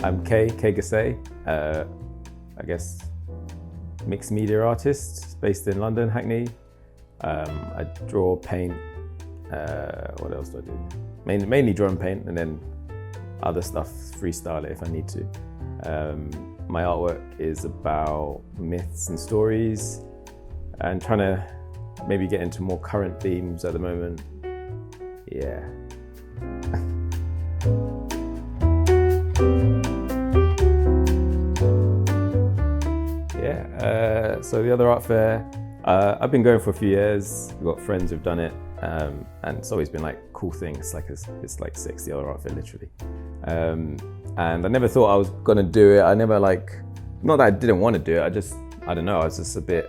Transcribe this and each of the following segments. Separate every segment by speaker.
Speaker 1: I'm Kay Gasei, I guess mixed media artist based in London, Hackney. I draw, paint, what else do I do? Mainly draw and paint, and then other stuff, freestyle it if I need to. My artwork is about myths and stories and trying to maybe get into more current themes at the moment. Yeah. So the other art fair, I've been going for a few years. We've got friends who've done it, and it's always been like a cool thing. It's like six, the other art fair, literally. And I never thought I was gonna do it. I never not that I didn't want to do it. I don't know. I was just a bit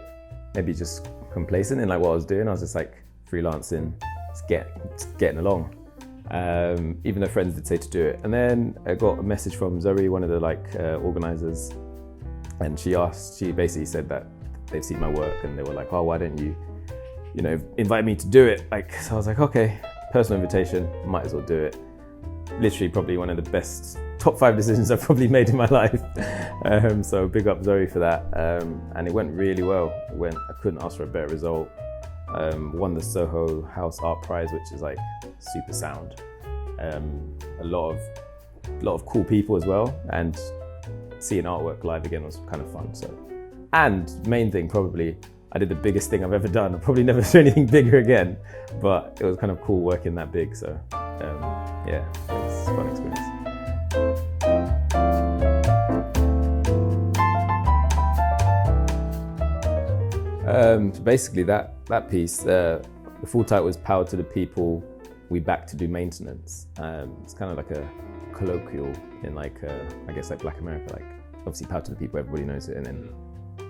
Speaker 1: maybe just complacent in like what I was doing. I was just like freelancing, just getting along. Even though friends did say to do it. And then I got a message from Zoe, one of the organizers, and she basically said that they've seen my work and they were like, oh, why don't you invite me to do it? So I was like, okay, personal invitation, might as well do it. Literally probably one of the best top 5 decisions I've probably made in my life. So big up Zoe for that. And it went really well. I couldn't ask for a better result. Won the Soho House Art Prize, which is like super sound. A lot of cool people as well, and seeing artwork live again was kind of fun. So, and main thing probably, I did the biggest thing I've ever done. I'll probably never do anything bigger again, but it was kind of cool working that big. So yeah, it was a fun experience. So basically that piece, the full title was Power to the People, We Back to Do Maintenance. It's kind of like a colloquial in I guess Black America, obviously Power to the People, everybody knows it, and then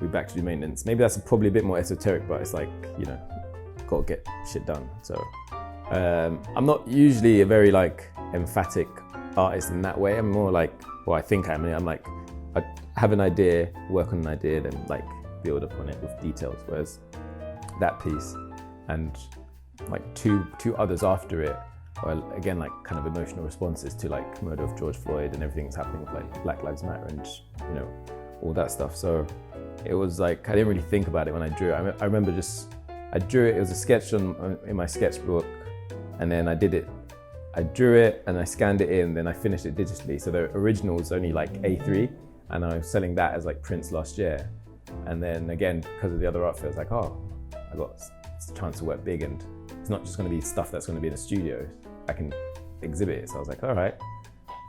Speaker 1: We Back to Do Maintenance. Maybe that's probably a bit more esoteric, but it's gotta get shit done. So I'm not usually a very emphatic artist in that way. I'm more I think I am. I have an idea, work on an idea, then build up on it with details. Whereas that piece and two others after it are again kind of emotional responses to murder of George Floyd and everything that's happening with Black Lives Matter and all that stuff. So it was I didn't really think about it when I drew it. I remember I drew it. It was a sketch in my sketchbook, and then I did it. I drew it and I scanned it in, then I finished it digitally. So the original was only A3, and I was selling that as prints last year. And then again, because of the other art fair, I was I got a chance to work big, and it's not just going to be stuff that's going to be in a studio. I can exhibit it. So I was all right,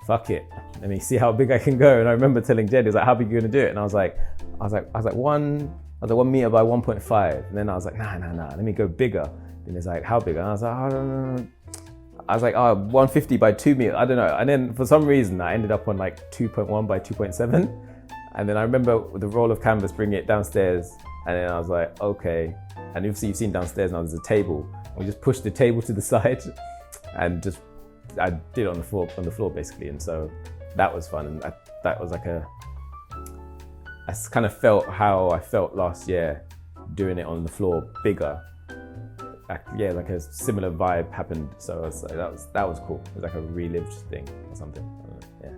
Speaker 1: fuck it. Let me see how big I can go. And I remember telling Jed, he was how big are you going to do it? And I was like 1 meter by 1.5. And then I was nah, let me go bigger. And he's how big? And I was I don't know. I was 150 by 2 meters. I don't know. And then for some reason, I ended up on 2.1 by 2.7. And then I remember with the roll of canvas, bringing it downstairs. And then I was okay. And obviously you've seen downstairs now, there's a table. We just pushed the table to the side and I did it on the floor basically. And so that was fun. And that was I kind of felt how I felt last year doing it on the floor bigger. A similar vibe happened. So I was that was cool. It was a relived thing or something. I don't know. Yeah.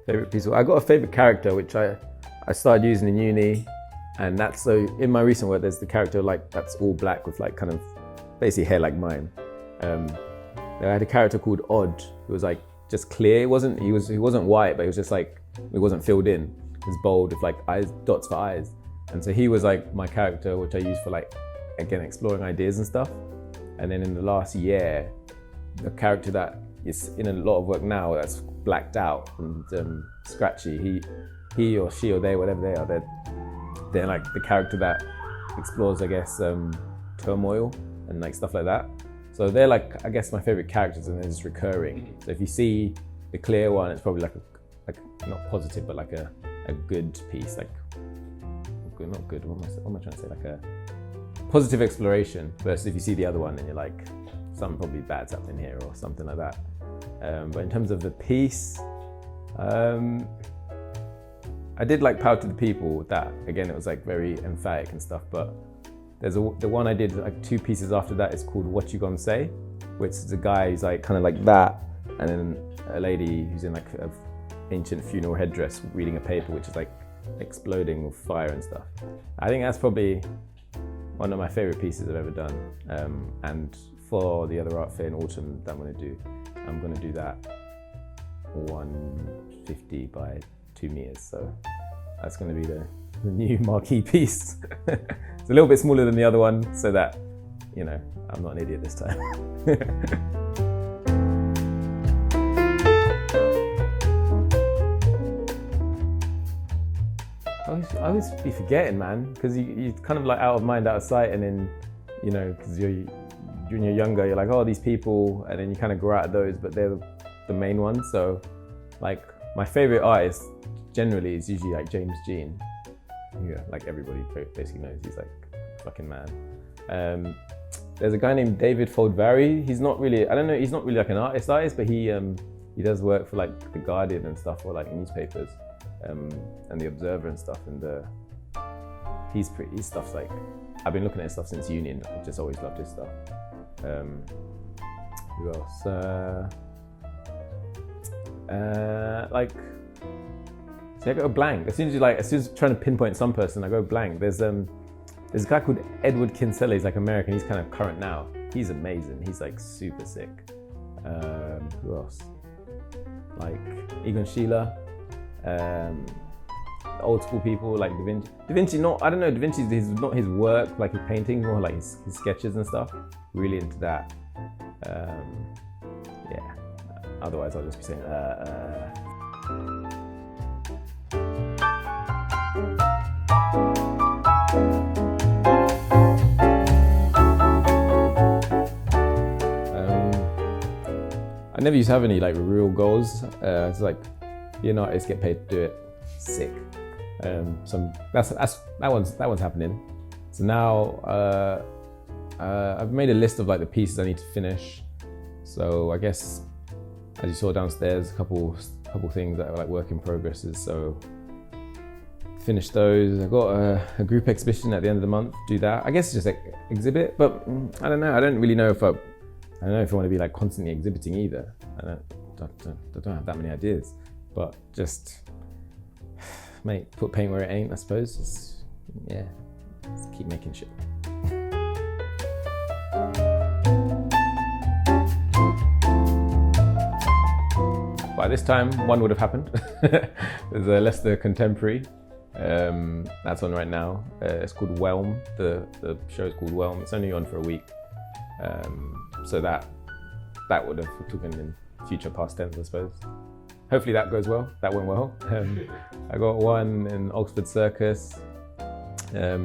Speaker 1: Favorite piece. I got a favorite character which I started using in uni, and that's so in my recent work. There's the character that's all black with kind of basically hair like mine. I had a character called Odd who was just clear. He wasn't white, but he was just it wasn't filled in. He was bold with eyes, dots for eyes, and so he was my character, which I used for again exploring ideas and stuff. And then in the last year, the character that is in a lot of work now that's blacked out and scratchy. He or she or they, whatever they are, they're the character that explores, I guess, turmoil and stuff like that. So they're I guess my favorite characters, and they're just recurring. So if you see the clear one, it's probably not positive, but a good piece, not good. What am I trying to say? A positive exploration. Versus if you see the other one, and you're something probably bad's happening here or something like that. But in terms of the piece, I did like Power to the People. That again, it was like very emphatic and stuff. But there's the one I did like 2 pieces after that. It's called What You Gonna Say, which is a guy who's like kind of like that, and then a lady who's in like an ancient funeral headdress reading a paper, which is like exploding with fire and stuff. I think that's probably one of my favorite pieces I've ever done. And for the other art fair in autumn that I'm going to do that 150 by 2 meters. So that's going to be the new marquee piece. It's a little bit smaller than the other one, so that, you know, I'm not an idiot this time. I always be forgetting, man, because you kind of like out of mind, out of sight, and then, you know, because when you're younger, you're like, oh, these people, and then you kind of grow out of those, but they're the main ones. So, like, my favorite artist generally is usually like James Jean. Yeah, like everybody basically knows he's like a fucking man. There's a guy named David Foldvary. He's not really like an artist, but he does work for like The Guardian and stuff, or like newspapers, and The Observer and stuff. And his stuff's like, I've been looking at his stuff since uni, and I've just always loved his stuff. Who else? Like, see, I go blank. As soon as trying to pinpoint some person, I go blank. There's a guy called Edward Kinsella. He's like American. He's kind of current now. He's amazing. He's like super sick. Who else? Like Egon Schiele. Old school people like Da Vinci. Da Vinci, I don't know. Da Vinci's not his work, like his paintings, more like his sketches and stuff. Really into that. Yeah. Otherwise, I'll just be saying. I never used to have any like real goals. It's like, be an artist, get paid to do it. Sick. That one's happening. So now I've made a list of like the pieces I need to finish. So I guess, as you saw downstairs, a couple things that are like work in progresses. So finish those. I've got a group exhibition at the end of the month. Do that. I guess it's just like exhibit, but I don't know. I don't really know if I want to be like constantly exhibiting either. I don't have that many ideas, but just mate, put paint where it ain't, I suppose. Just keep making shit. By this time, one would have happened. There's a Leicester Contemporary. That's on right now. It's called Whelm. The show is called Whelm. It's only on for a week. So that would have taken in future past tense, I suppose. Hopefully that goes well. That went well. I got one in Oxford Circus. I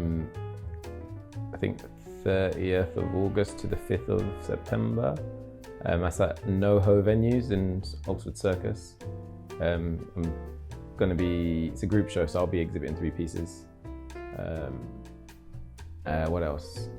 Speaker 1: think the 30th of August to the 5th of September. That's at NoHo venues in Oxford Circus. It's a group show, so I'll be exhibiting 3 pieces. What else?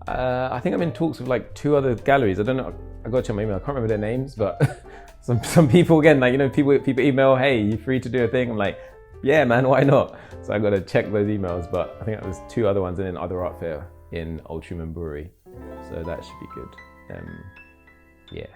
Speaker 1: I think I'm in talks with like 2 other galleries. I don't know, I gotta check my email, I can't remember their names, but some people, again, like, you know, people email, hey, you free to do a thing? I'm like, yeah, man, why not? So I gotta check those emails, but I think there's 2 other ones and then other art fair in Old Truman Brewery. So that should be good. Yeah.